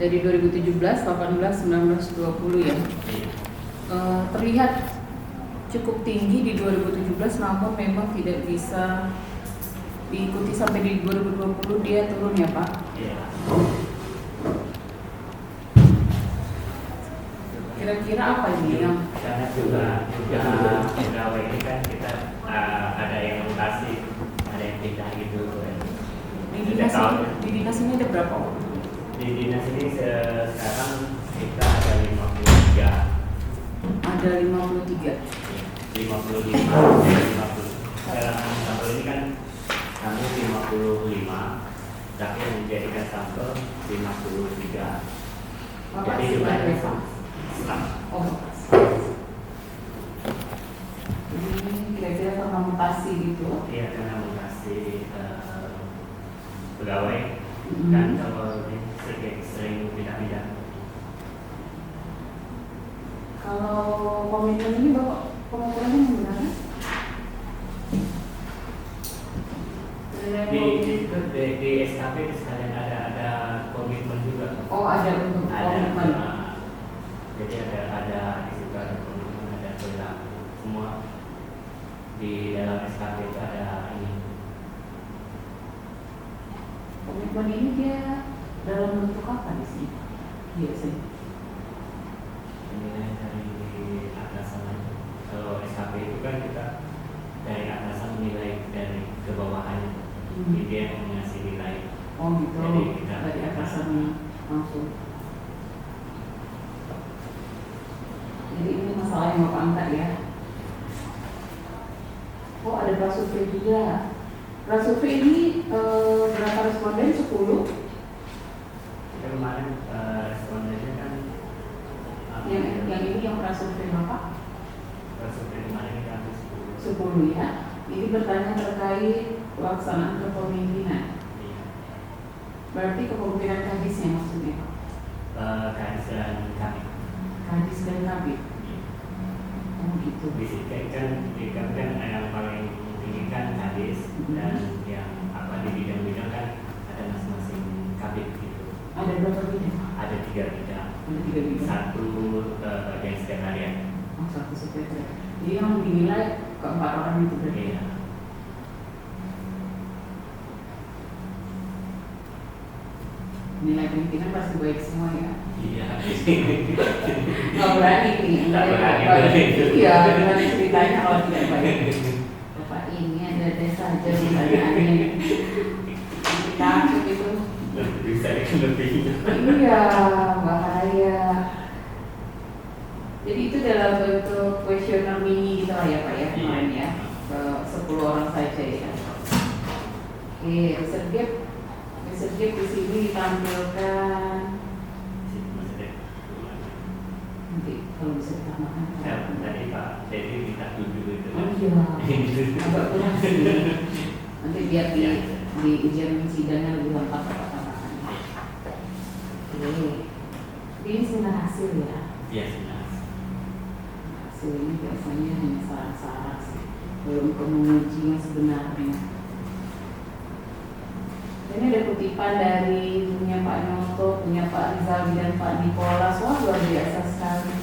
Dari 2017, 18, 19, 20 ya? Iya. Terlihat cukup tinggi di 2017, namun memang tidak bisa diikuti sampai di 2020 dia turun ya Pak? Iya. Kira-kira apa ini yang Karena juga pegawai ini kan kita ada yang rotasi, ada yang pindah gitu. di dinas ini ada berapa orang? Di dinas ini sekarang kita ada 53. Ada 53. 55, 50. Dalam sampel ini kan kami 55, tapi yang dijadikan sampel 53. Jadi jumlahnya sama. Oh, ini kira-kira karena mutasi gitu. Iya, karena mutasi pegawai Mhm. dan kalau ini sering pindah-pindah. Kalau komitmen ini Bapak pengukurannya yang benar? Di SKP itu sekalian ada komitmen juga. Oh, ada untuk komitmen. Jadi ada di situ ada komitmen, ada perilaku, semua di dalam SKP itu ada ini. Komitmen ini dia dalam bentuk apa di sini? Biasanya. Penilaian dari atasan aja. Kalau SKP itu kan kita dari atasan menilai dari ke bawahannya. Jadi dia yang mengasih nilai. Oh gitu. Jadi kita Dari atasan langsung. Jadi ini masalah yang Bapak angkat ya. Oh, ada prasurvei juga. Prasurvei ini berapa responden? 10? Kita kemarin respondennya kan Yang ini yang prasurvei Bapak? survei kemarin kan 10. 10 ya. Ini bertanya terkait pelaksanaan kepemimpinan. Iya. Berarti kepemimpinan kadisnya maksudnya? Kadis dan kami. Kadis dan kabit. Oh gitu. Di sini kan yang paling tinggi kan kadis dan yang apa di bidang-bidang kan ada masing-masing kabit gitu. Ada berapa bidang? Ada 3 bidang. Ada 3 bidang. Satu bagian sekretariat. Oh, satu sekretariat. Jadi yang dinilai keempat orang itu berarti. Iya. Nilai pemimpinan pasti baik semua ya. Iya. Nggak berani nih. Nggak berani. Iya, gimana ceritanya kalau tidak baik. Bapak ini ada saja pertanyaannya. Takut itu. Bisa lebih. Iya, bahaya. Jadi itu dalam bentuk kuesioner mini gitu lah ya Pak ya kemarin ya. Ke 10 orang saja ya. Oke, research gap di sini ditampilkan. Nanti kalau bisa ditambahkan. Tadi Pak Dedi minta 7 itu. Oh iya, agak kurang sih. Nanti biar di ujian sidangnya lebih lengkap tambahannya. Oke, ini seminar hasil ya. Iya, sudah. Hasil ini biasanya hanya saran-saran sih, belum ke menguji yang sebenarnya. Ini ada kutipan dari punya Pak Nyoto, punya Pak Rizal dan Pak Nicholas. Wah, luar biasa sekali.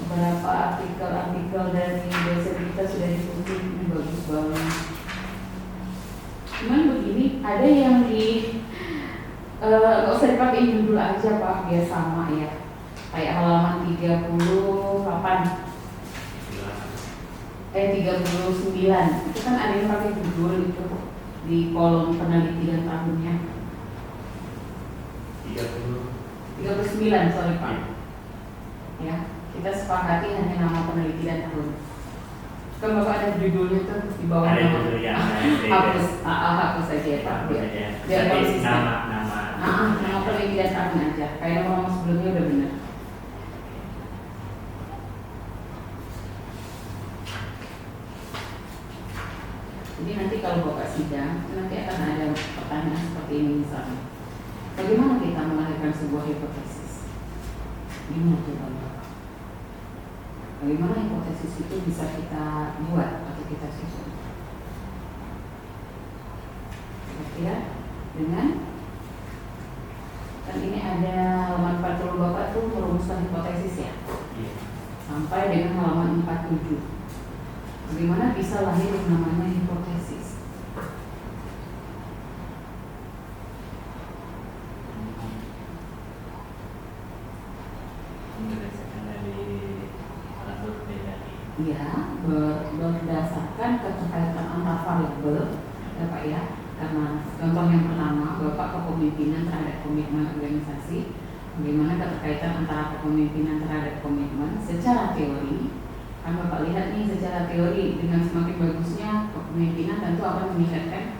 beberapa artikel-artikel dari dosen kita sudah dikutip, ini bagus banget. Cuman begini, ada yang nggak usah dipakai judul aja Pak, biar sama ya. Kayak halaman 38 39 itu kan ada yang pakai judul itu di kolom penelitian tahunnya 39, sorry Pak. Ya, kita sepakati hanya nama penelitian tahun. Kan Bapak ada judulnya tuh di bawah Ada nama. judulnya. Hapus saja ya Pak. Biar Tapi konsisten. nama. Nama penelitian tahun aja. Kayak nama sebelumnya udah benar. Jadi nanti kalau Bapak sidang, nanti akan ada pertanyaan seperti ini misalnya. Bagaimana kita melahirkan sebuah hipotesis? Gimana coba Bapak? Bagaimana hipotesis itu bisa kita buat atau kita susun? Kira-kira dengan kan ini ada halaman 40 Bapak tuh merumuskan hipotesis ya, sampai dengan halaman 47. Bagaimana bisa lahir yang namanya hipotesis? Berdasarkan dari survei tadi. Ya, berdasarkan keterkaitan antar variabel, ya Pak ya. Karena contoh yang pertama, Bapak kepemimpinan terhadap komitmen organisasi. Bagaimana keterkaitan antara kepemimpinan terhadap komitmen secara teori? Kan Bapak lihat nih secara teori, dengan semakin bagusnya kepemimpinan tentu akan meningkatkan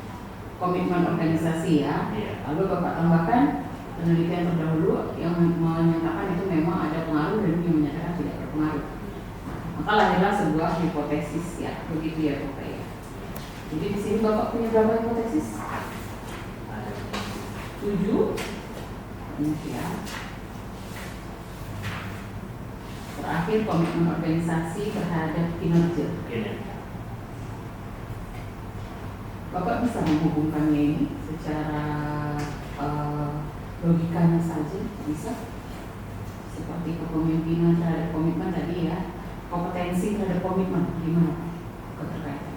komitmen organisasi ya. Lalu Bapak tambahkan penelitian terdahulu yang menyatakan itu memang ada pengaruh dan yang menyatakan tidak berpengaruh. Maka lahirlah sebuah hipotesis ya, begitu ya Bapak ya. Jadi di sini Bapak punya berapa hipotesis? 7. Ya. Terakhir komitmen organisasi terhadap kinerja. Bapak bisa menghubungkannya ini secara logikanya saja, bisa? Seperti kepemimpinan terhadap komitmen tadi ya, kompetensi terhadap komitmen, gimana keterkaitan?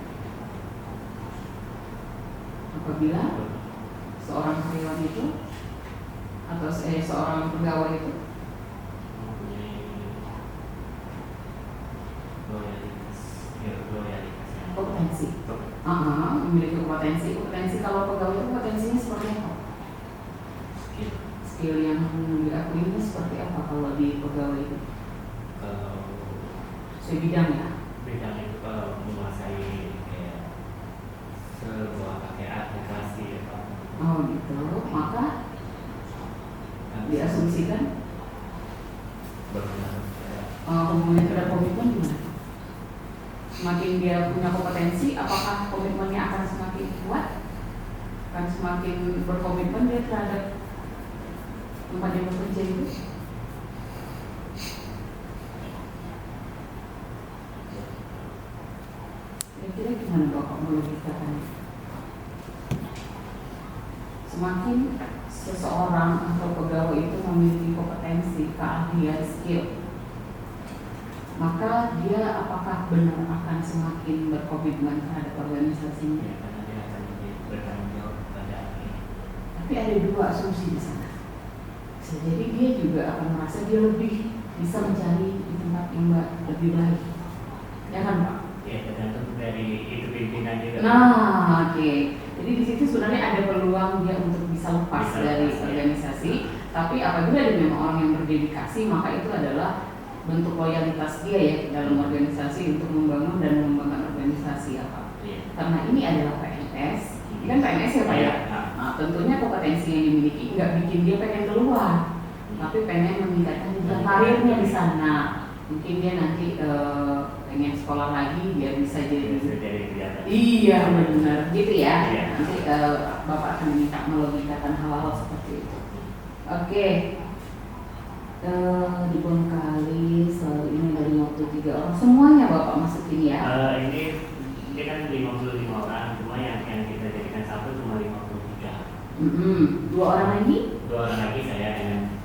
Apabila seorang karyawan itu atau seorang pegawai itu kompetensi, memiliki kompetensi kalau pegawai itu potensinya seperti apa? Skill yang diakuinya seperti apa kalau di pegawai itu? Sebidang ya? Bidang itu menguasai sebuah pakai aplikasi atau gitu, maka diasumsikan hubungannya terhadap komitmen gimana? Semakin dia punya kompetensi, apakah komitmennya akan semakin kuat? Akan semakin berkomitmen dia terhadap tempat dia bekerja itu? Kira-kira gimana Bapak melogikakannya? Semakin seseorang atau pegawai itu memiliki kompetensi, keahlian, skill, maka dia apakah benar akan semakin berkomitmen terhadap organisasinya? karena dia akan lebih bertanggung jawab pada Tapi ada dua asumsi di sana. Bisa jadi dia juga akan merasa dia lebih bisa mencari di tempat yang lebih baik, ya kan Pak? ya tergantung dari itu pimpinan juga. Oke. Jadi di situ sebenarnya ada peluang dia untuk bisa lepas dari organisasi. Tapi apabila dia memang orang yang berdedikasi, maka itu adalah bentuk loyalitas dia ya dalam organisasi untuk membangun dan mengembangkan organisasi apa. Karena ini adalah PNS, ini kan PNS ya Pak ya. Nah, tentunya kompetensi yang dimiliki nggak bikin dia pengen keluar, tapi pengen meningkatkan jenjang karirnya di sana. Mungkin dia nanti pengen sekolah lagi biar bisa jadi. Iya benar, gitu ya. Nanti Bapak akan minta melogikakan hal-hal seperti itu. Oke. Dibengkali selalu ini dari 53 orang, semuanya Bapak masukin ya? Ini kan 55 orang, cuma yang kita jadikan satu cuma 53. 2 orang lagi? 2 orang lagi saya dengan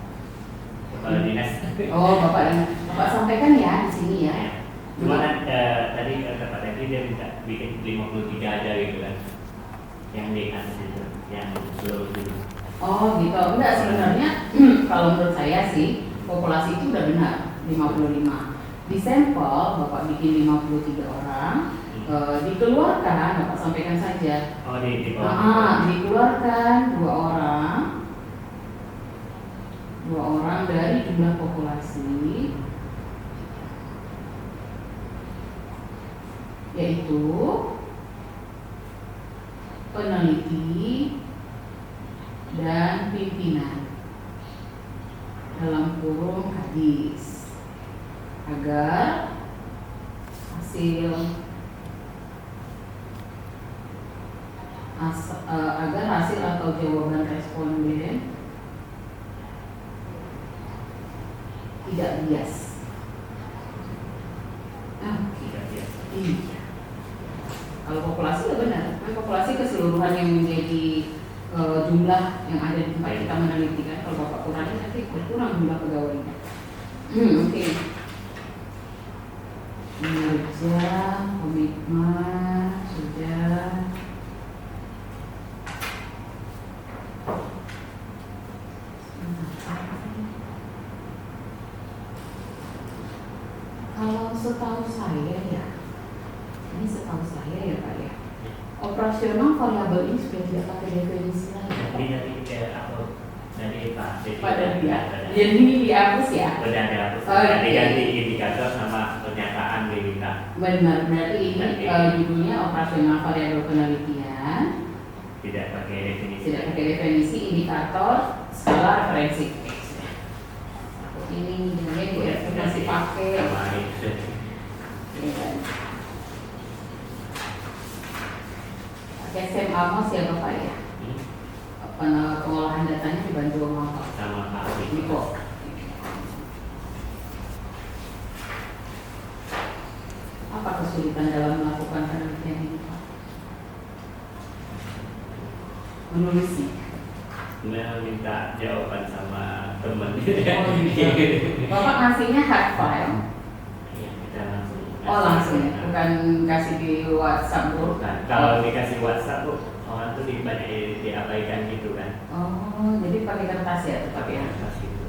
kepala dinas. Oh Bapak ini, Bapak sampaikan ya di sini ya. Cuma tadi kata Pak Teddy dia minta bikin 53 aja gitu kan. Yang di atas itu, yang seluruh itu. Oh gitu, enggak sebenarnya kalau menurut saya sih populasi itu udah benar 55. Di sampel Bapak bikin 53 orang, dikeluarkan, Bapak sampaikan saja. Oh di bawah. Dikeluarkan 2 orang dari jumlah populasi, yaitu peneliti dan pimpinan dalam kurung hadis, agar hasil atau jawaban responden tidak bias. Iya. Kalau populasi ya benar, kan populasi keseluruhan yang menjadi jumlah yang ada di tempat kita meneliti kan. Kalau Bapak kurangi nanti berkurang jumlah pegawainya. Oke. Kinerja, komitmen, sudah. Kalau setahu saya ya, ini setahu saya ya Pak ya, operasional variabel ini sudah tidak pakai definisi lagi. Ini dari Pak Teddy. Pada dia, jadi ini dihapus ya. Udah dihapus. Oke. Ganti indikator sama pernyataan diminta. Benar, berarti ini judulnya operasional variabel penelitian. Tidak pakai definisi. Tidak pakai definisi, indikator, skala referensi. Ini judulnya gue masih pakai. Sama itu. Ya. Pakai SMAMOS ya Bapak ya. Pengolahan datanya dibantu sama Pak. Sama Pak Niko. Apa kesulitan dalam melakukan penelitian ini Pak? Menulisnya. Minta jawaban sama teman. Oh gitu. Bapak ngasihnya hard file. Iya, kita langsung. Oh langsung, bukan kasih di WhatsApp bro. Bukan. Kalau dikasih WhatsApp tuh orang tuh banyak diabaikan gitu kan. Oh, jadi pakai kertas ya tetap Pakai ya. kertas gitu.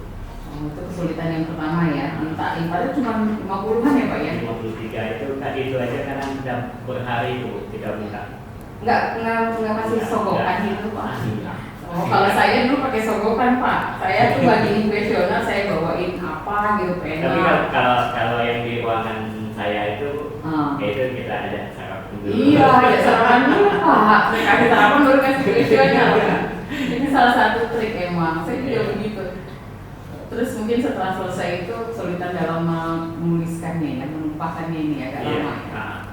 Oh, itu kesulitan yang pertama ya. Minta padahal cuma 50-an ya Pak ya. 53 itu tadi itu aja karena udah berhari itu kita minta. Enggak masih sogokan gitu Pak. Enggak. Oh, kalau saya dulu pakai sogokan Pak. Saya tuh bagi kuesioner saya bawain apa gitu pena. Tapi kalau yang di ruangan saya itu itu kita ada sarapan dulu. Iya, ada sarapan dulu Pak. Kasih sarapan baru kasih kuesioner. Ini salah satu trik emang. Saya juga begitu. Terus mungkin setelah selesai itu kesulitan dalam menuliskannya ya, menumpahkannya ini agak Iya. lama ya.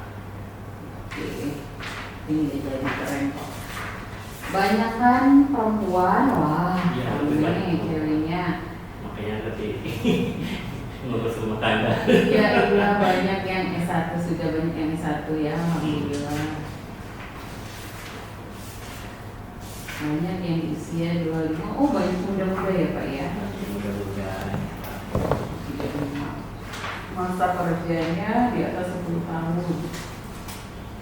Oke. Ini jadi keren kok. Banyak kan perempuan, wah Iya, ini banyak. ceweknya. Makanya lebih ngurus rumah tangga. Iya, banyak yang S1, sudah banyak yang S1 ya, alhamdulillah. Banyak yang di usia 25, oh banyak muda-muda ya Pak ya. Mudah-mudahan. Masa kerjanya di atas 10 tahun.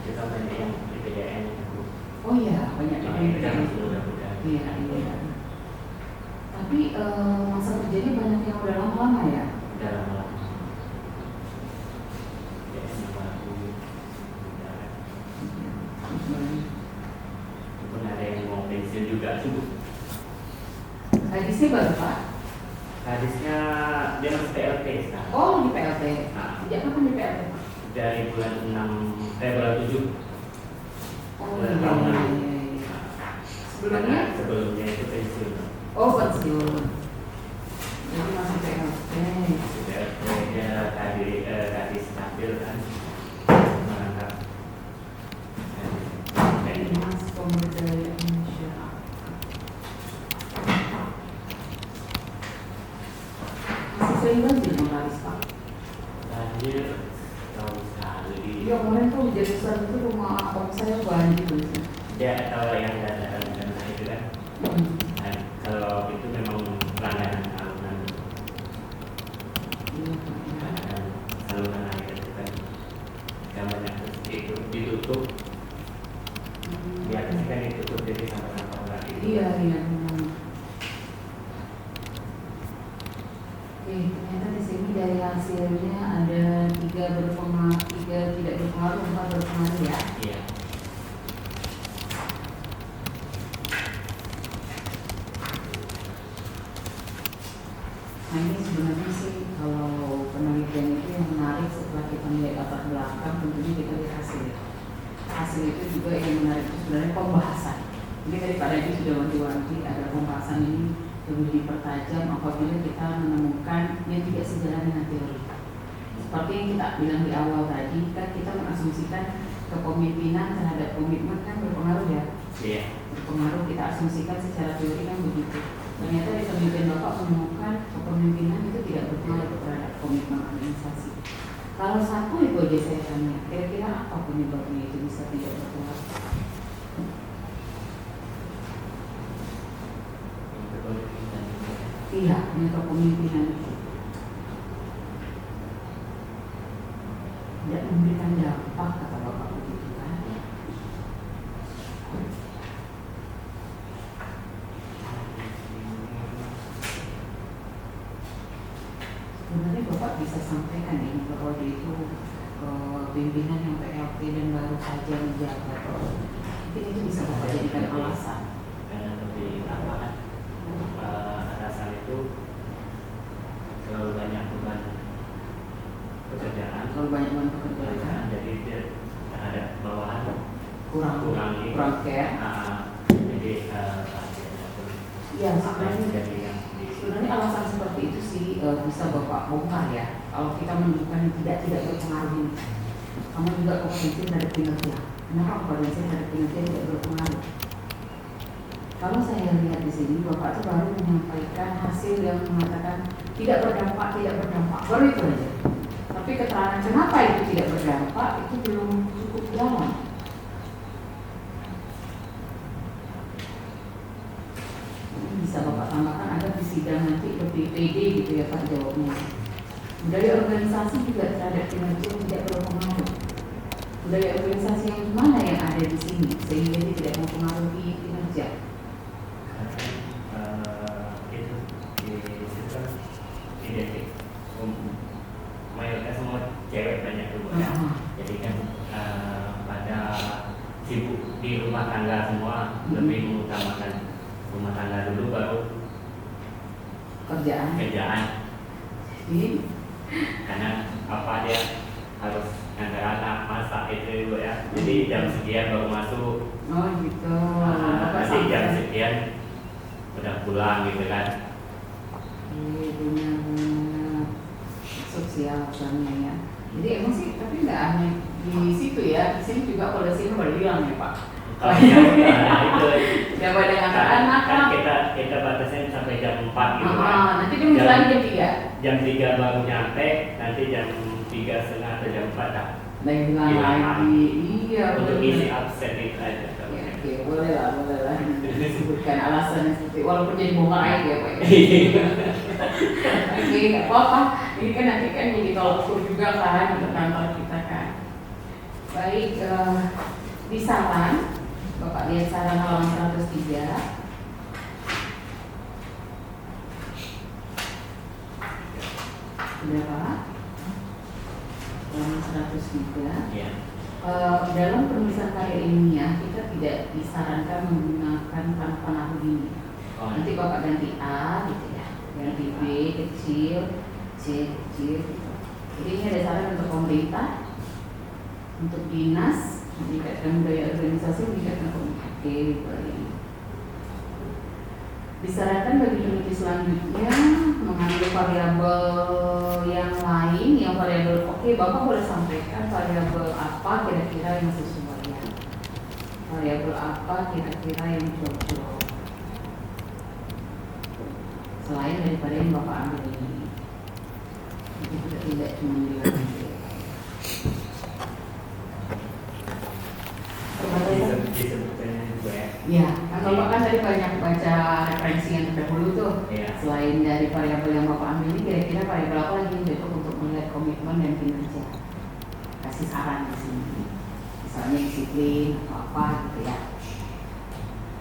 Kita banyak yang di PJN. Oh iya, banyak yang di Kita PJN. mudah-mudahan. Iya. Tapi masa kerjanya banyak yang udah lama-lama ya? Udah lama. Ya, sama aku. Walaupun ada yang mau pensiun juga tuh. Hadisnya baru Pak? Hadisnya dia masih PLT sekarang. Oh di PLT. Nah. Sejak kapan di PLT Pak? Dari bulan 7. Oh Bulan iya. Ramadan. Sebelumnya? Sebelumnya itu pensiun. Oh pensiun. Jadi masih PLT. Dia tadi stabil kan merangkap. Dinas Pemberdayaan Masyarakat. Masih sering banjir Bang Pak? Banjir tahun sekali. Iya kemarin tuh hujan besar itu rumah abang saya banjir. Ya kalau yang dataran itu kan. Nah, kalau itu memang langganan tahunan. Iya Pak. Ya. nambah-nambah orang itu. Iya. Oke, ternyata di sini dari hasilnya ada 3 berpengaruh, 3 tidak berpengaruh, 4 berpengaruh ya. Iya. Nah ini sebenarnya sih kalau penelitian itu yang menarik setelah kita melihat latar belakang, tentunya kita lihat hasil. Hasil itu juga yang menarik itu sebenarnya pembahasan. Jadi tadi Pak Dadi sudah wanti-wanti ada pembahasan ini lebih dipertajam apabila kita menemukan yang tidak sejalan dengan teori. Seperti yang kita bilang di awal tadi, kan kita mengasumsikan kepemimpinan terhadap komitmen kan berpengaruh ya. Iya. Berpengaruh, kita asumsikan secara teori kan begitu. Ternyata di penelitian Bapak menemukan kepemimpinan itu tidak berpengaruh terhadap komitmen organisasi. Kalau satu itu aja saya tanya, kira-kira apa penyebabnya itu bisa tidak berpengaruh? Iya, yang kepemimpinan itu tidak memberikan dampak, kata Bapak begitu kan? Sebenarnya Bapak bisa sampaikan ini bahwa dia itu pimpinan yang PLT dan baru saja menjabat. Mungkin itu bisa Bapak jadikan alasan. Karena lebih apa kan? Alasan itu terlalu banyak beban pekerjaan. Terlalu banyak beban pekerjaan. Jadi dia terhadap bawahan kurang care. Jadi Iya, sebenarnya alasan seperti itu sih bisa Bapak bongkar ya. Kalau kita menemukan tidak berpengaruh ini, kamu juga kompetensi terhadap kinerja. Kenapa kompetensi terhadap kinerja tidak berpengaruh? Kalau saya lihat di sini, Bapak itu baru menyampaikan hasil yang mengatakan tidak berdampak, baru itu aja. Tapi keterangan kenapa itu tidak berdampak itu belum cukup dalam. Bisa Bapak tambahkan agar di sidang nanti lebih pede gitu ya Pak jawabnya. Budaya organisasi juga terhadap kinerja tidak berpengaruh. Budaya organisasi yang mana yang ada di sini sehingga dia tidak mempengaruhi kinerja? Itu di situ identik mayoritas semua cewek banyak tuh ya. Jadi kan pada sibuk di rumah tangga semua, lebih mengutamakan rumah tangga dulu baru Kerjaan. Ini karena apa dia harus ngantar anak masak itu Bu ya. Jadi jam sekian baru masuk. oh gitu. Nanti jam sekian udah pulang gitu kan. Benar sosial alasannya ya. Jadi emang sih tapi nggak hanya di situ ya, di sini juga kalau di sini baru bilang ya Pak. Kalau itu Yang pada anak-anak kan kita batasin sampai jam 4 gitu kan. Nanti dia mulai jam 3. Jam 3 baru nyampe, nanti jam 3:30 atau jam 4 dah. Nah yang bilang lagi, iya Untuk benar. isi absen itu aja. Ya, oke, boleh lah. Disebutkan alasan seperti walaupun jadi bongkar aja ya Pak. Oke, nggak apa-apa. Ini kan nanti kan jadi tolak ukur juga kan untuk kantor kita kan. Baik, di saran, Bapak lihat saran halaman 103. Sudah Pak? Halaman 103. Iya. Dalam penulisan karya ilmiah kita tidak disarankan menggunakan tanpa nahu ini. Nanti Bapak ganti A gitu ya, ganti B kecil, C kecil gitu. Jadi ini ada saran untuk pemerintah, untuk dinas, meningkatkan budaya organisasi, meningkatkan komunikasi gitu ini. Disarankan bagi peneliti selanjutnya mengambil variabel yang lain, yang variabel oke, Bapak boleh sampaikan variabel apa kira-kira yang sesuai ya. Variabel apa kira-kira yang cocok selain daripada yang Bapak ambil ini. Jadi kita tidak cuma bilang aja. Disebutkannya juga ya. Ya, kan Bapak kan tadi banyak baca referensi yang terdahulu tuh. Iya. Selain dari variabel yang Bapak ambil ini, kira-kira variabel apa lagi yang cocok untuk melihat komitmen dan kinerja? Kasih saran di sini. Misalnya disiplin atau apa gitu ya.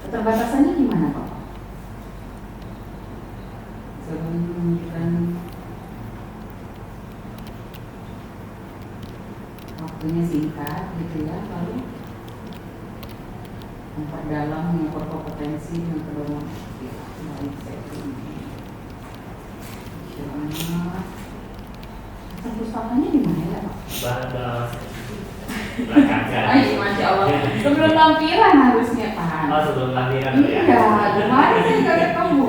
Keterbatasannya gimana Bapak? Sebelum menunjukkan waktunya singkat gitu ya, lalu memperdalam, mengukur kompetensi dan pedoman baik ini. Perpustakaannya di mana ya Pak? Belakang Ay, Masya Allah. Sebelum lampiran harusnya kan? Oh, sebelum lampiran ya? Iya, kemarin saya nggak ketemu.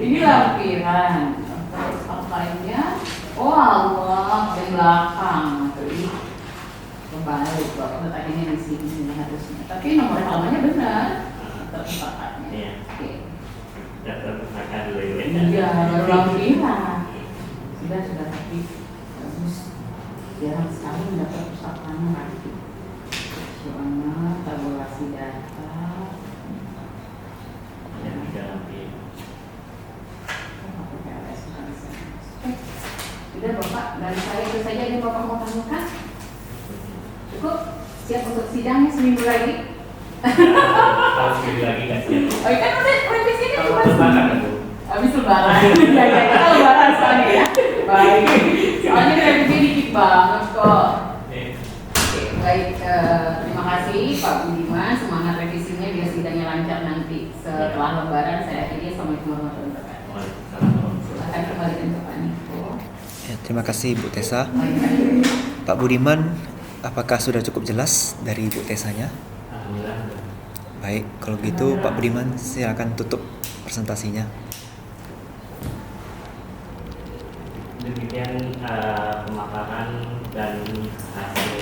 Ini lampiran. Terus lainnya, oh Allah, di belakang. Tuh, kembali, Bapak letaknya di sini harusnya. Tapi nomor halamannya benar. Perpustakaannya. Iya. Oke. Daftar pustaka dulu ya. Iya, baru lampiran. Sudah tapi bagus. Jarang sekali mendapat perpustakaan lagi. Soalnya tabulasi data. Yang di dalam Sudah Bapak, dari saya itu saja yang Bapak mau tanyakan. Cukup? Siap untuk sidangnya seminggu lagi? harus pilih lagi kan siap. Oh kan udah revisinya Kalau cuma lebaran itu. habis lebaran. Ya kita lebaran soalnya ya. Baik. Soalnya revisi dikit banget kok. Oke, baik. Terima kasih Pak Budiman. Semangat revisinya biar sidangnya lancar nanti. Setelah lebaran saya akhiri. Assalamualaikum warahmatullahi wabarakatuh. Waalaikumsalam. Silakan kembalikan ke Pak Niko. Ya, terima kasih Bu Tessa. Baik. Pak Budiman, apakah sudah cukup jelas dari Bu Tessanya? Alhamdulillah. Baik, kalau gitu Pak Budiman silakan tutup presentasinya. Demikian pemaparan dan hasil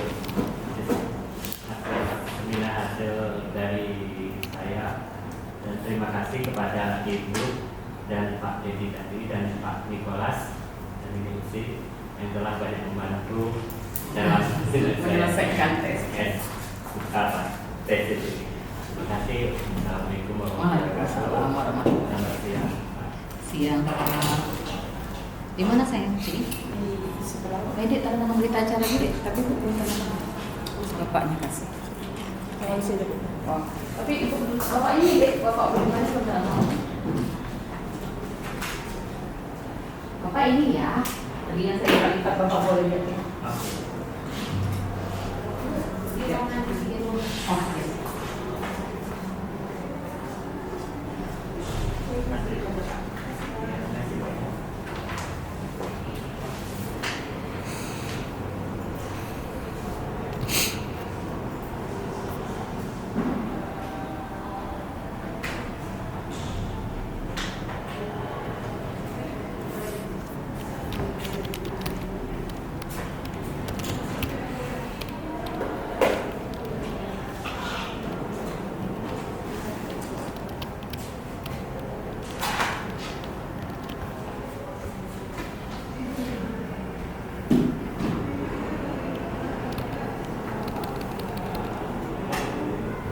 seminar hasil dari saya, dan terima kasih kepada Ibu dan Pak Dedi tadi dan Pak Nikolas dan Ibu yang telah banyak membantu dalam Menyelesaikan tes. tes ini. Terima kasih. Assalamualaikum Waalaikumsalam warahmatullahi wabarakatuh. Siang Pak. Di mana sayang? Sini. Dek, tanda nama berita acara dulu deh. Tapi belum tanda nama. Bapaknya kasih. Kalau sini dulu. Oh. Tapi ibu dulu. Bapak ini dek. Bapak bagaimana saudara? Bapak ini ya. Tadi yang saya lihat Bapak boleh lihat ya.